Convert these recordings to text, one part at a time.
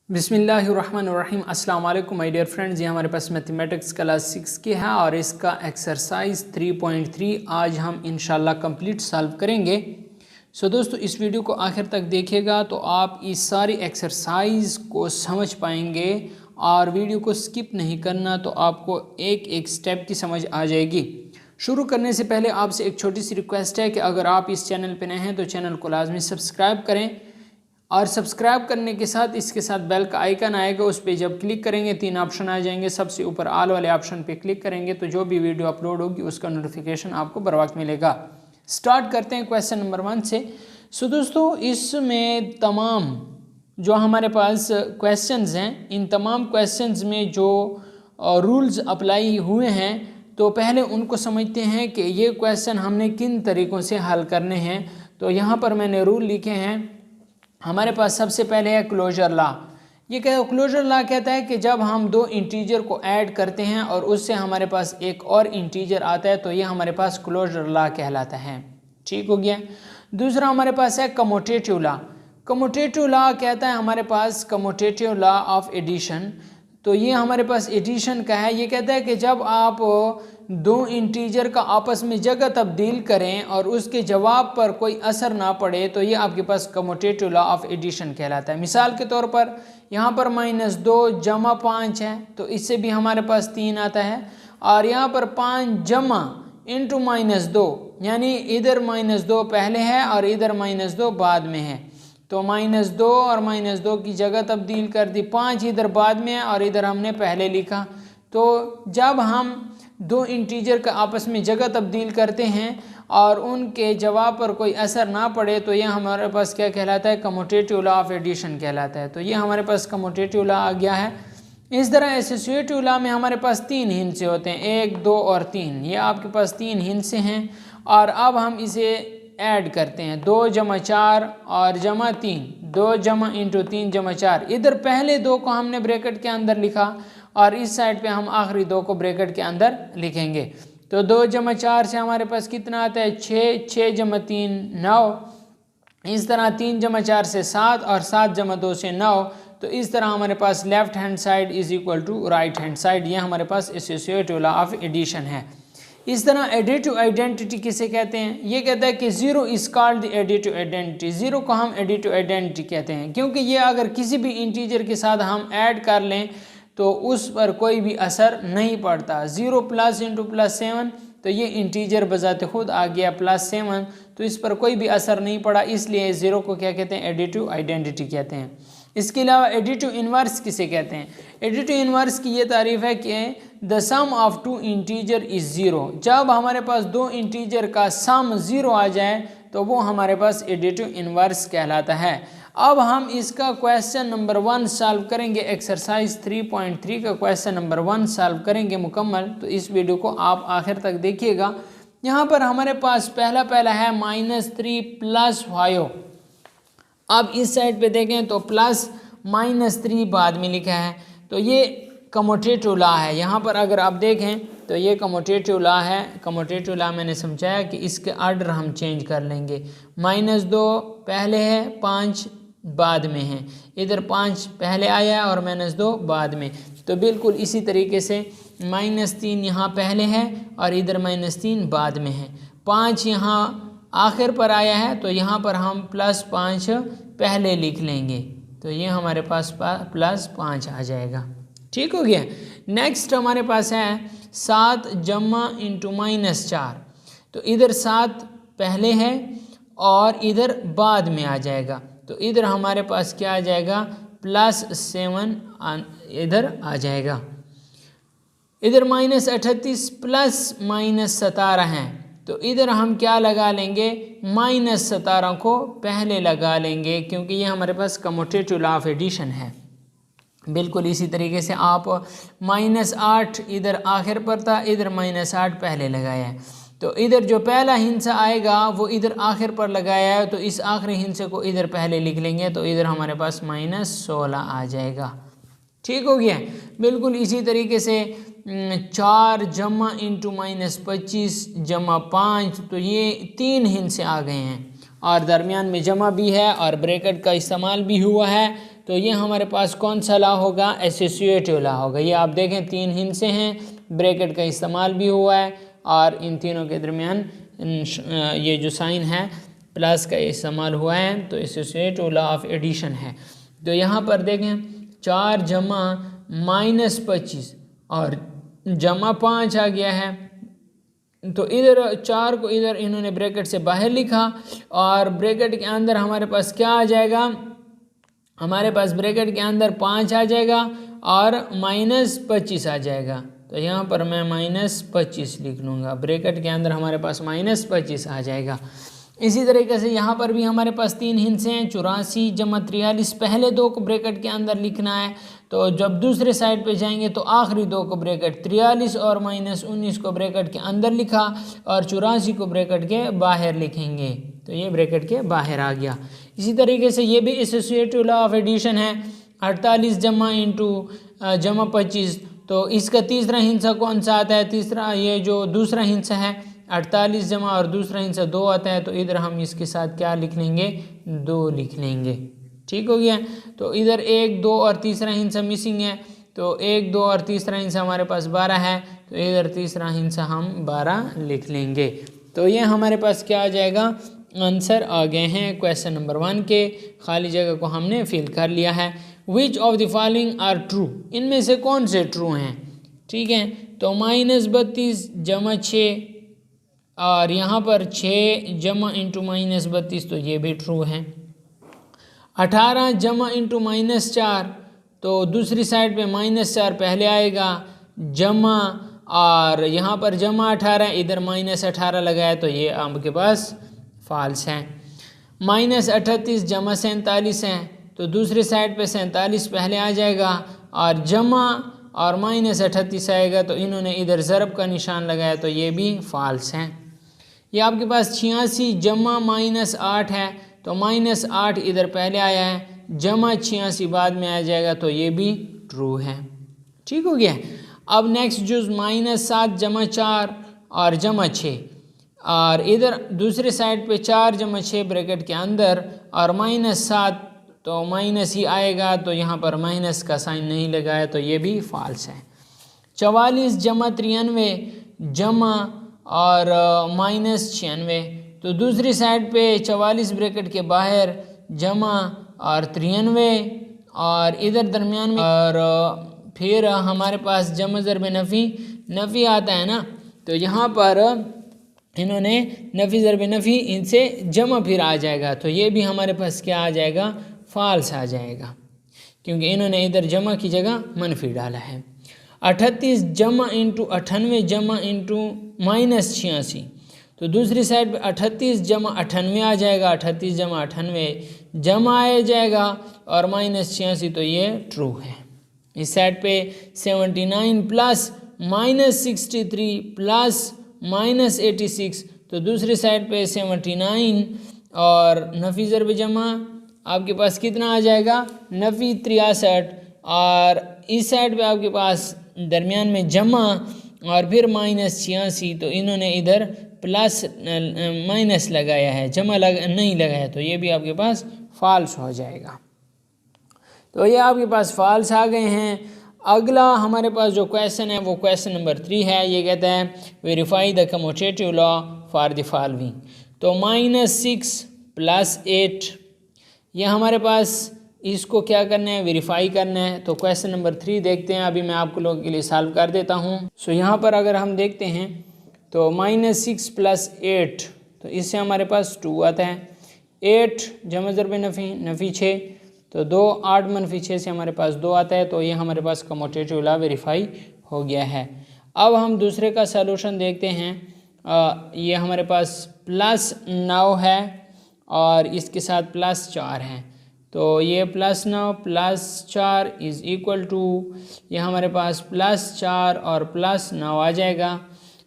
बिस्मिल्लाहिर्रहमानिर्रहीम। अस्सलाम वालेकुम माय डियर फ्रेंड्स। ये हमारे पास मैथमेटिक्स क्लास 6 की है और इसका एक्सरसाइज 3.3 आज हम इंशाल्लाह कंप्लीट सॉल्व करेंगे। दोस्तों इस वीडियो को आखिर तक देखिएगा तो आप इस सारी एक्सरसाइज को समझ पाएंगे और वीडियो को स्किप नहीं करना, तो आपको एक एक स्टेप की समझ आ जाएगी। शुरू करने से पहले आपसे एक छोटी सी रिक्वेस्ट है कि अगर आप इस चैनल पर नए हैं तो चैनल को लाजमी सब्सक्राइब करें और सब्सक्राइब करने के साथ इसके साथ बेल का आइकन आएगा, उस पर जब क्लिक करेंगे 3 ऑप्शन आ जाएंगे। सबसे ऊपर ऑल वाले ऑप्शन पे क्लिक करेंगे तो जो भी वीडियो अपलोड होगी उसका नोटिफिकेशन आपको बर वक्त मिलेगा। स्टार्ट करते हैं क्वेश्चन नंबर 1 से। दोस्तों इसमें तमाम जो हमारे पास क्वेश्चंस हैं, इन तमाम क्वेश्चंस में जो रूल्स अप्लाई हुए हैं तो पहले उनको समझते हैं कि ये क्वेश्चन हमने किन तरीक़ों से हल करने हैं। तो यहाँ पर मैंने रूल लिखे हैं। हमारे पास सबसे पहले है क्लोजर लॉ। ये क्या है? क्लोजर लॉ कहता है कि जब हम दो इंटीजर को ऐड करते हैं और उससे हमारे पास एक और इंटीजर आता है तो ये हमारे पास क्लोजर लॉ कहलाता है। ठीक हो गया। दूसरा हमारे पास है कमोटेटिव लॉ। कमोटेटिव लॉ कहता है हमारे पास कमोटेटिव लॉ ऑफ एडिशन। तो ये हमारे पास एडिशन का है। ये कहता है कि जब आप दो इंटीजर का आपस में जगह तब्दील करें और उसके जवाब पर कोई असर ना पड़े तो ये आपके पास कमोटेटिव लॉ ऑफ एडिशन कहलाता है। मिसाल के तौर पर यहाँ पर -2 जमा 5 है तो इससे भी हमारे पास 3 आता है, और यहाँ पर 5 जमा इंटू -2 यानी इधर -2 पहले है और इधर -2 बाद में है। तो -2 और -2 की जगह तब्दील कर दी, 5 इधर बाद में है और इधर हमने पहले लिखा। तो जब हम दो इंटीजर का आपस में जगह तब्दील करते हैं और उनके जवाब पर कोई असर ना पड़े तो यह हमारे पास क्या कहलाता है? कमोटेटिव लॉ ऑफ एडिशन कहलाता है। तो ये हमारे पास कमोटेटिव लॉ आ गया है। इस तरह एसोसिएटिव लॉ में हमारे पास 3 हिस्से होते हैं, 1, 2 और 3। ये आपके पास 3 हिस्से हैं और अब हम इसे ऐड करते हैं। 2 जमा 4 और जमा 3, 2 जमा इंटू 3 जमा 4। इधर पहले 2 को हमने ब्रैकेट के अंदर लिखा और इस साइड पे हम आखिरी 2 को ब्रैकेट के अंदर लिखेंगे। तो 2 जमा 4 से हमारे पास कितना आता है? 6, 6 जमा 3 9। इस तरह 3 जमा 4 से 7 और 7 जमा 2 से 9। तो इस तरह हमारे पास left hand side is equal to right hand side. ये हमारे पास एसोसिएटिव लॉ ऑफ एडिशन है। इस तरह एडिटिव आइडेंटिटी किसे कहते हैं? ये कहता है कि 0 is called the additive identity. 0 को हम एडिटिव आइडेंटिटी कहते हैं क्योंकि ये अगर किसी भी इंटीजर के साथ हम ऐड कर लें तो उस पर कोई भी असर नहीं पड़ता। 0 प्लस इंटू प्लस 7 तो ये इंटीजर बजाते खुद आ गया +7, तो इस पर कोई भी असर नहीं पड़ा, इसलिए 0 को क्या कहते हैं? एडिटिव आइडेंटिटी कहते हैं। इसके अलावा एडिटिव इन्वर्स किसे कहते हैं? एडिटिव इन्वर्स की ये तारीफ है कि the sum of 2 integer is 0। जब हमारे पास 2 इंटीजर का सम 0 आ जाए तो वो हमारे पास एडिटिव इन्वर्स कहलाता है। अब हम इसका क्वेश्चन नंबर 1 सॉल्व करेंगे। एक्सरसाइज 3.3 का क्वेश्चन नंबर 1 सॉल्व करेंगे मुकम्मल। तो इस वीडियो को आप आखिर तक देखिएगा। यहाँ पर हमारे पास पहला है -3 + 5। अब इस साइड पे देखें तो प्लस -3 बाद में लिखा है, तो ये कमोटेटिव लॉ है। यहाँ पर अगर आप देखें तो ये कमोटेटिव लॉ है। कमोटेटिव लॉ मैंने समझाया कि इसके आर्डर हम चेंज कर लेंगे। -2 पहले है, 5 बाद में है। इधर 5 पहले आया है और -2 बाद में। तो बिल्कुल इसी तरीके से -3 यहाँ पहले है और इधर -3 बाद में है। 5 यहाँ आखिर पर आया है तो यहाँ पर हम +5 पहले लिख लेंगे। तो ये हमारे पास +5 आ जाएगा। ठीक हो गया। नेक्स्ट हमारे पास है 7 जमा इंटू -4। तो इधर 7 पहले है और इधर बाद में आ जाएगा। तो इधर हमारे पास क्या आ जाएगा? +7 इधर आ जाएगा। इधर -38 प्लस -17 है, तो इधर हम क्या लगा लेंगे? -17 को पहले लगा लेंगे क्योंकि ये हमारे पास कमोटेटिव लॉ ऑफ एडिशन है। बिल्कुल इसी तरीके से आप -8 इधर आखिर पर था, इधर -8 पहले लगाया है, तो इधर जो पहला हिस्सा आएगा वो इधर आखिर पर लगाया है, तो इस आखिरी हिस्से को इधर पहले लिख लेंगे। तो इधर हमारे पास -16 आ जाएगा। ठीक हो गया। बिल्कुल इसी तरीके से 4 जमा इंटू -25 जमा 5, तो ये 3 हिस्से आ गए हैं और दरमियान में जमा भी है और ब्रैकेट का इस्तेमाल भी हुआ है। तो ये हमारे पास कौन सा लॉ होगा, एसोसिएटिव लॉ होगा। ये आप देखें 3 हिंसे हैं, ब्रैकेट का इस्तेमाल भी हुआ है और इन तीनों के दरमियान ये जो साइन है प्लस का इस्तेमाल हुआ है, तो एसोसिएटिव लॉ ऑफ एडिशन है। तो यहाँ पर देखें 4 जमा -25 और जमा 5 आ गया है, तो इधर 4 को इधर इन्होंने ब्रैकेट से बाहर लिखा और ब्रैकेट के अंदर हमारे पास क्या आ जाएगा, हमारे पास ब्रैकेट के अंदर 5 आ जाएगा और -25 आ जाएगा। तो यहाँ पर मैं -25 लिख लूँगा, ब्रैकेट के अंदर हमारे पास -25 आ जाएगा। इसी तरीके से यहाँ पर भी हमारे पास 3 हिस्से हैं, 84 जमा 43, पहले 2 को ब्रैकेट के अंदर लिखना है, तो जब दूसरे साइड पे जाएंगे तो आखिरी 2 को ब्रैकेट 43 और -19 को ब्रैकेट के अंदर लिखा और 84 को ब्रैकेट के बाहर लिखेंगे, तो ये ब्रैकेट के बाहर आ गया। इसी तरीके से ये भी एसोसिएटिव लॉ ऑफ एडिशन है, 48 जमा 25, तो इसका तीसरा हिस्सा कौन सा आता है, तीसरा ये जो दूसरा हिस्सा है 48 जमा और दूसरा हिस्सा 2 आता है, तो इधर हम इसके साथ क्या लिख लेंगे, 2 लिख लेंगे। ठीक हो गया। तो इधर 1, 2 और तीसरा हिस्सा मिसिंग है, तो 1, 2 और तीसरा हिस्सा हमारे पास 12 है, तो इधर तीसरा हिस्सा हम 12 लिख लेंगे। तो ये हमारे पास क्या आ जाएगा, आंसर आ गए हैं क्वेश्चन नंबर 1 के, खाली जगह को हमने फिल कर लिया है। Which of the following are true, इनमें से कौन से ट्रू हैं। ठीक है, तो -32 जमा 6 और यहाँ पर 6 जमा इंटू -32, तो ये भी ट्रू है। 18 जमा इंटू -4, तो दूसरी साइड पे -4 पहले आएगा, जमा और यहाँ पर जमा 18 इधर -18 लगाया, तो ये आपके पास फॉल्स है। -38 जमा 47 है, तो दूसरी साइड पे 47 पहले आ जाएगा और जमा और -38 आएगा, तो इन्होंने इधर ज़रब का निशान लगाया, तो ये भी फॉल्स है। ये आपके पास 86 जमा -8 है, तो -8 इधर पहले आया है, जमा 86 बाद में आ जाएगा, तो ये भी ट्रू है। ठीक हो गया। अब नेक्स्ट जुज -7 जमा 4 और जमा 6 और इधर दूसरे साइड पे 4 जमा 6 ब्रैकेट के अंदर और -7, तो माइनस ही आएगा, तो यहाँ पर माइनस का साइन नहीं लगाया, तो ये भी फॉल्स है। 44 जमा 93 जमा और -96, तो दूसरी साइड पे 44 ब्रैकेट के बाहर जमा और 93 और इधर दरमियान में और फिर हमारे पास जमा ज़रब नफ़ी आता है ना, तो यहाँ पर इन्होंने नफ़ी ज़रब नफ़ी इनसे जमा फिर आ जाएगा, तो ये भी हमारे पास क्या आ जाएगा, फॉल्स आ जाएगा, क्योंकि इन्होंने इधर जमा की जगह मनफी डाला है। 38 जमा इंटू 98 जमा इंटू -86, तो दूसरी साइड पे 38 जमा 98 आ जाएगा, 38 जमा 98 जमा आ जाएगा और -86, तो ये ट्रू है। इस साइड पे 79 प्लस -63 प्लस -86, तो दूसरी साइड पे 79 और नफ़ी ज़रब जमा आपके पास कितना आ जाएगा, नफ़ी 63 और इस साइड पे आपके पास दरमियान में जमा और फिर -86, तो इन्होंने इधर प्लस माइनस लगाया है, जमा नहीं लगाया, तो ये भी आपके पास फॉल्स हो जाएगा। तो ये आपके पास फॉल्स आ गए हैं। अगला हमारे पास जो क्वेश्चन है वो क्वेश्चन नंबर 3 है। ये कहता है verify the commutative law for the following. तो -6 + 8 ये हमारे पास इसको क्या करना है, वेरीफाई करना है। तो क्वेश्चन नंबर 3 देखते हैं, अभी मैं आपको लोगों के लिए सॉल्व कर देता हूँ। सो यहाँ पर अगर हम देखते हैं तो -6 + 8, तो इससे हमारे पास 2 आता है। 8 जमा ज़रब नफ़ी 6, तो 2 8 - 6 से हमारे पास 2 आता है। तो ये हमारे पास कम्यूटेटिव लॉ वेरीफाई हो गया है। अब हम दूसरे का सलूशन देखते हैं। ये हमारे पास +9 है और इसके साथ +4 है। तो ये +9 + 4 = ये हमारे पास +4 और +9 आ जाएगा।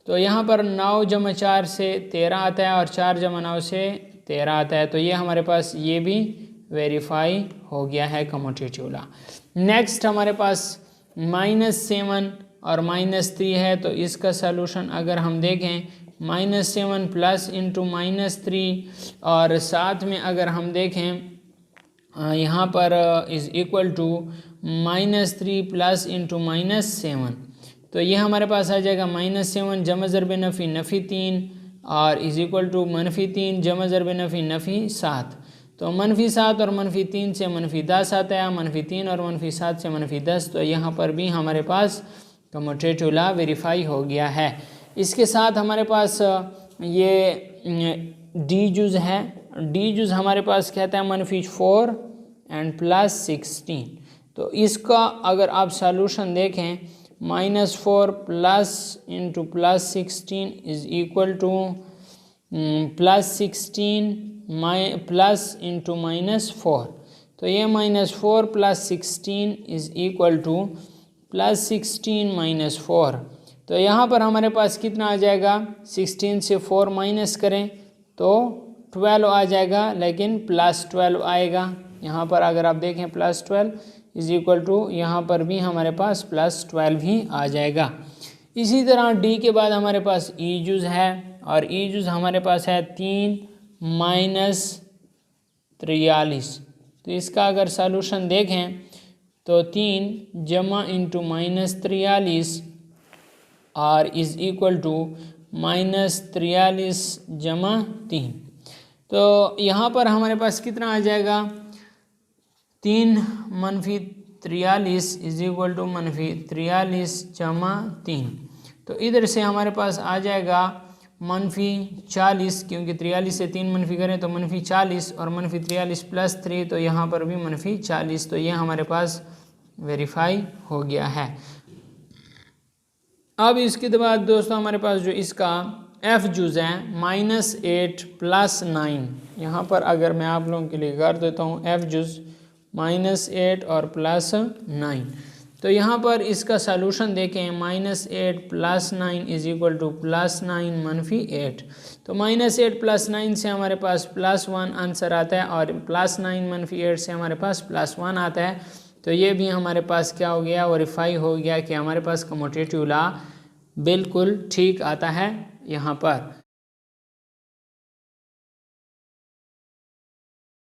तो यहाँ पर 9 जमा 4 से 13 आता है और 4 जमा 9 से 13 आता है। तो ये हमारे पास ये भी वेरीफाई हो गया है कम्यूटेटिव लॉ। नेक्स्ट हमारे पास -7 और -3 है। तो इसका सलूशन अगर हम देखें -7 + × -3 और साथ में अगर हम देखें यहाँ पर is equal to -3 plus into -7, तो ये हमारे पास आ जाएगा -7 जमा ज़रब नफ़ी नफ़ी 3 और इज़ इक्वल टू -3 जमा ज़रब नफ़ी नफ़ी 7। तो -7 और -3 से -10 आता है, -3 और -7 से -10, तो यहाँ पर भी हमारे पास कम्यूटेटिव लॉ वेरीफाई हो गया है। इसके साथ हमारे पास ये डी जुज़ है। डी जुज़ हमारे पास कहता है -4 एंड +16। तो इसका अगर आप सॉल्यूशन देखें, -4 plus into +16 is equal to +16 plus into -4। तो ये -4 प्लस 16 इज़ इक्वल टू +16 -4। तो यहाँ पर हमारे पास कितना आ जाएगा, 16 से 4 माइनस करें तो 12 आ जाएगा, लेकिन +12 आएगा। यहाँ पर अगर आप देखें +12 इज़ इक्वल टू, यहाँ पर भी हमारे पास +12 ही आ जाएगा। इसी तरह डी के बाद हमारे पास ई जुज़ है, और ई जुज़ हमारे पास है 3 - 43। तो इसका अगर सॉल्यूशन देखें तो 3 जमा इंटू -43 और इज़ इक्वल टू -43 जमा 3। तो यहाँ पर हमारे पास कितना आ जाएगा, 3 - 43 इज़ इक्वल टू -43 जमा 3। तो इधर से हमारे पास आ जाएगा -40, क्योंकि 43 से 3 मनफी करें तो -40 और -43 + 3, तो यहाँ पर भी -40। तो ये हमारे पास वेरीफाई हो गया है। अब इसके बाद दोस्तों हमारे पास जो इसका एफ जुज़ है -8 + 9। यहाँ पर अगर मैं आप लोगों के लिए कर देता हूँ एफ जुज़ -8 और +9। तो यहाँ पर इसका सॉल्यूशन देखें, -8 + 9 इज़ इक्वल टू +9 - 8। तो -8 + 9 से हमारे पास +1 आंसर आता है, और +9 - 8 से हमारे पास +1 आता है। तो ये भी हमारे पास क्या हो गया, वेरीफाई हो गया कि हमारे पास कम्यूटेटिव लॉ बिल्कुल ठीक आता है यहाँ पर।